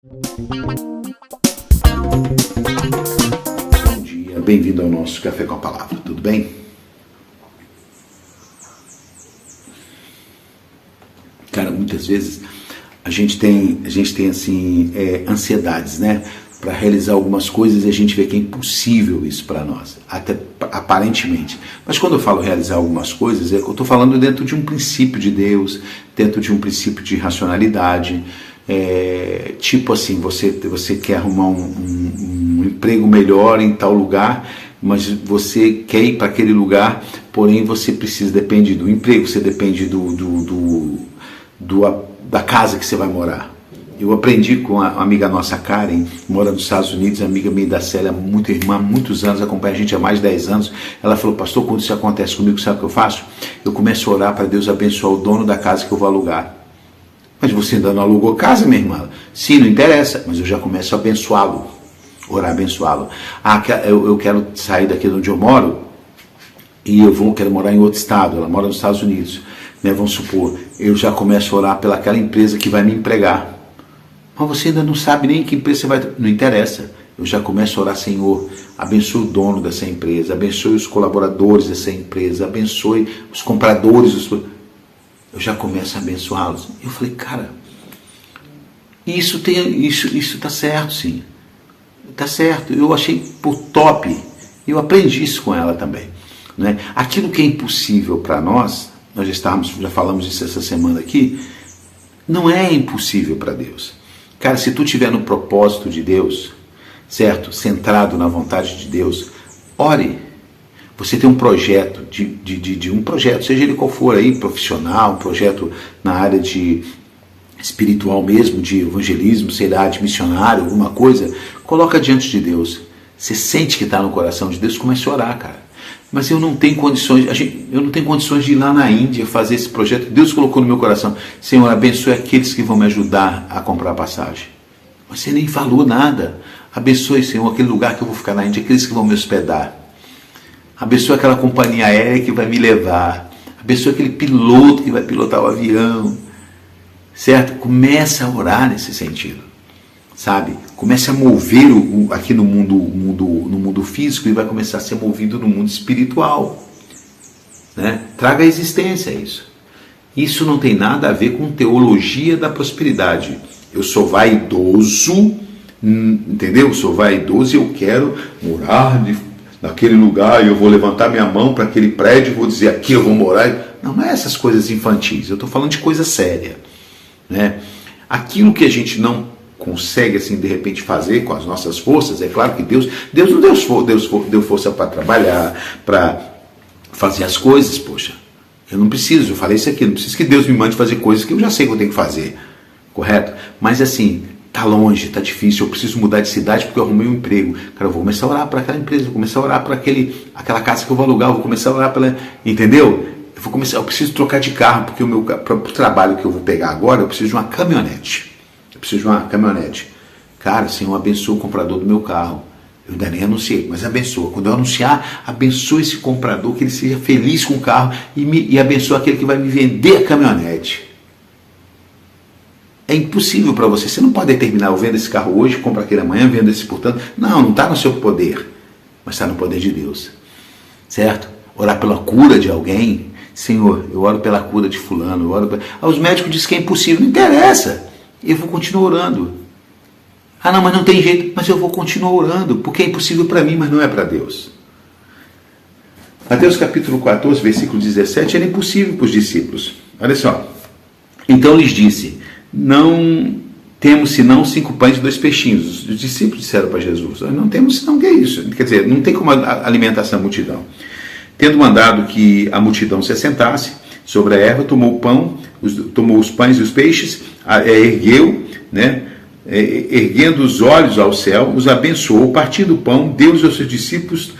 Bom dia, bem-vindo ao nosso Café com a Palavra, tudo bem? Cara, muitas vezes a gente tem assim, ansiedades, né? Para realizar algumas coisas e a gente vê que é impossível isso para nós, até aparentemente. Mas quando eu falo realizar algumas coisas, eu estou falando dentro de um princípio de Deus, dentro de um princípio de racionalidade. Tipo assim, você quer arrumar um emprego melhor em tal lugar, mas você quer ir para aquele lugar, porém você depende do emprego, você depende da casa que você vai morar. Eu aprendi com a amiga nossa, Karen, mora nos Estados Unidos, amiga minha da Célia, muito irmã, há muitos anos, acompanha a gente há mais de 10 anos. Ela falou: pastor, quando isso acontece comigo, sabe o que eu faço? Eu começo a orar para Deus abençoar o dono da casa que eu vou alugar. Mas você ainda não alugou casa, minha irmã? Sim, não interessa, mas eu já começo a abençoá-lo, orar, abençoá-lo. Eu quero sair daqui de onde eu moro e quero morar em outro estado. Ela mora nos Estados Unidos, né? Vamos supor, eu já começo a orar pelaquela empresa que vai me empregar. Mas você ainda não sabe nem que empresa você vai... Não interessa. Eu já começo a orar: Senhor, abençoe o dono dessa empresa, abençoe os colaboradores dessa empresa, abençoe os compradores. Eu já começo a abençoá-los. Eu falei: cara, isso está certo, sim. Está certo. Eu achei por top. Eu aprendi isso com ela também. Né? Aquilo que é impossível para nós já falamos disso essa semana aqui, não é impossível para Deus. Cara, se tu estiver no propósito de Deus, certo? Centrado na vontade de Deus, ore. Você tem um projeto, um projeto, seja ele qual for aí, profissional, um projeto na área de espiritual mesmo, de evangelismo, sei lá, de missionário, alguma coisa, coloca diante de Deus. Você sente que está no coração de Deus, comece a orar, cara. Mas eu não tenho condições de ir lá na Índia fazer esse projeto. Deus colocou no meu coração: Senhor, abençoe aqueles que vão me ajudar a comprar a passagem. Mas você nem falou nada. Abençoe, Senhor, aquele lugar que eu vou ficar na Índia, aqueles que vão me hospedar. Abençoe aquela companhia aérea que vai me levar. Abençoe aquele piloto que vai pilotar o avião. Certo? Começa a orar nesse sentido. Sabe? Comece a mover aqui no mundo físico e vai começar a ser movido no mundo espiritual. Né? Traga à existência isso. Isso não tem nada a ver com teologia da prosperidade. Eu sou vaidoso, entendeu? Eu sou vaidoso e eu quero morar naquele lugar e eu vou levantar minha mão para aquele prédio e vou dizer: aqui eu vou morar. Não é essas coisas infantis. Eu estou falando de coisa séria. Né? Aquilo que a gente não consegue assim de repente fazer com as nossas forças, é claro que Deus não deu força para trabalhar, para fazer as coisas. Poxa, eu não preciso, eu falei isso aqui, não preciso que Deus me mande fazer coisas que eu já sei que eu tenho que fazer, correto? Mas assim, tá longe, tá difícil, eu preciso mudar de cidade porque eu arrumei um emprego. Cara, eu vou começar a orar para aquela empresa, vou começar a orar para aquela casa que eu vou alugar, eu vou começar a orar pela, entendeu? Eu preciso trocar de carro, porque pro trabalho que eu vou pegar agora, eu preciso de uma caminhonete. Cara, Senhor, abençoa o comprador do meu carro. Eu ainda nem anunciei, mas abençoa. Quando eu anunciar, abençoa esse comprador, que ele seja feliz com o carro e abençoa aquele que vai me vender a caminhonete. É impossível para você. Você não pode determinar: eu vendo esse carro hoje, compro aquele amanhã, vendo esse portanto. Não está no seu poder, mas está no poder de Deus. Certo? Orar pela cura de alguém. Senhor, eu oro pela cura de fulano. Os médicos dizem que é impossível. Não interessa. Eu vou continuar orando. Ah, não, mas não tem jeito. Mas eu vou continuar orando, porque é impossível para mim, mas não é para Deus. Mateus capítulo 14, versículo 17, era impossível para os discípulos. Olha só. Então lhes disse: não temos senão 5 pães e 2 peixinhos. Os discípulos disseram para Jesus: não temos senão, o que é isso? Quer dizer, não tem como alimentar essa multidão. Tendo mandado que a multidão se assentasse sobre a erva, tomou os pães e os peixes, ergueu, né? Erguendo os olhos ao céu, os abençoou, partindo o pão, deu-os aos seus discípulos,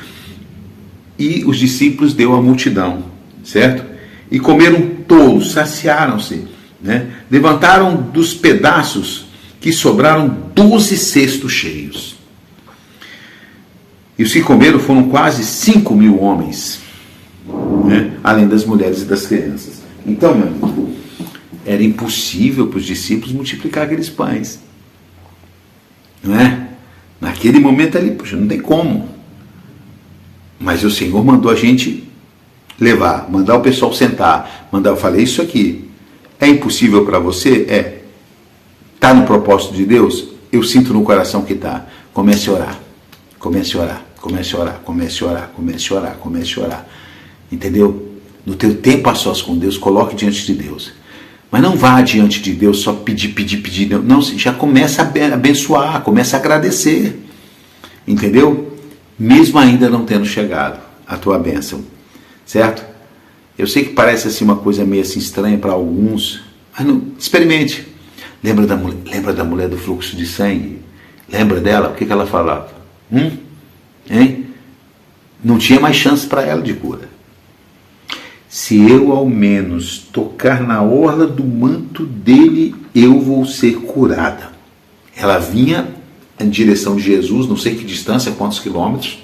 e os discípulos deu à multidão, certo? E comeram todos, saciaram-se, né? Levantaram dos pedaços que sobraram 12 cestos cheios. E os que comeram foram quase 5.000 homens, né? Além das mulheres e das crianças. Então, meu amigo, era impossível para os discípulos multiplicar aqueles pães. não é? Naquele momento ali, poxa, não tem como. Mas o Senhor mandou a gente levar, mandar o pessoal sentar, eu falei isso aqui. É impossível para você? É. Está no propósito de Deus? Eu sinto no coração que está. Comece a orar. Comece a orar. Comece a orar. Comece a orar. Comece a orar. Comece a orar. Entendeu? No teu tempo a sós com Deus, coloque diante de Deus. Mas não vá diante de Deus só pedir. Não, já começa a abençoar, começa a agradecer. Entendeu? Mesmo ainda não tendo chegado a tua bênção. Certo? Eu sei que parece assim uma coisa meio assim estranha para alguns, mas não, experimente. Lembra da mulher do fluxo de sangue? Lembra dela? O que ela falava? Hein? Não tinha mais chance para ela de cura. Se eu ao menos tocar na orla do manto dele, eu vou ser curada. Ela vinha em direção de Jesus, não sei que distância, quantos quilômetros,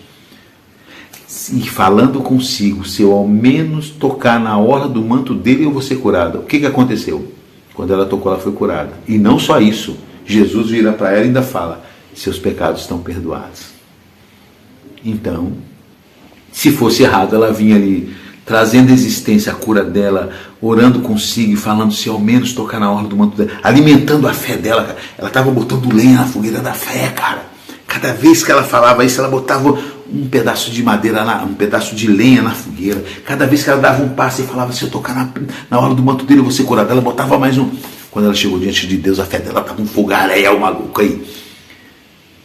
e falando consigo, se eu ao menos tocar na orla do manto dele, eu vou ser curada. O que aconteceu? Quando ela tocou, ela foi curada. E não só isso, Jesus vira para ela e ainda fala, seus pecados estão perdoados. Então, se fosse errado, ela vinha ali, trazendo à existência a cura dela, orando consigo e falando, se ao menos tocar na orla do manto dela, alimentando a fé dela, cara. Ela estava botando lenha na fogueira da fé, cara. Cada vez que ela falava isso, ela botava um pedaço de madeira, um pedaço de lenha na fogueira. Cada vez que ela dava um passo e falava, se eu tocar na hora do manto dele, eu vou ser curada. Ela botava mais um. Quando ela chegou diante de Deus, a fé dela estava um fogaréu maluco aí.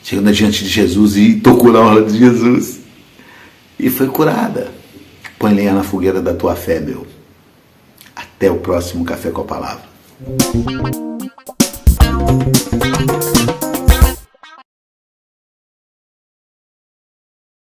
Chegando diante de Jesus e tocou na hora de Jesus. E foi curada. Põe lenha na fogueira da tua fé, meu. Até o próximo Café com a Palavra.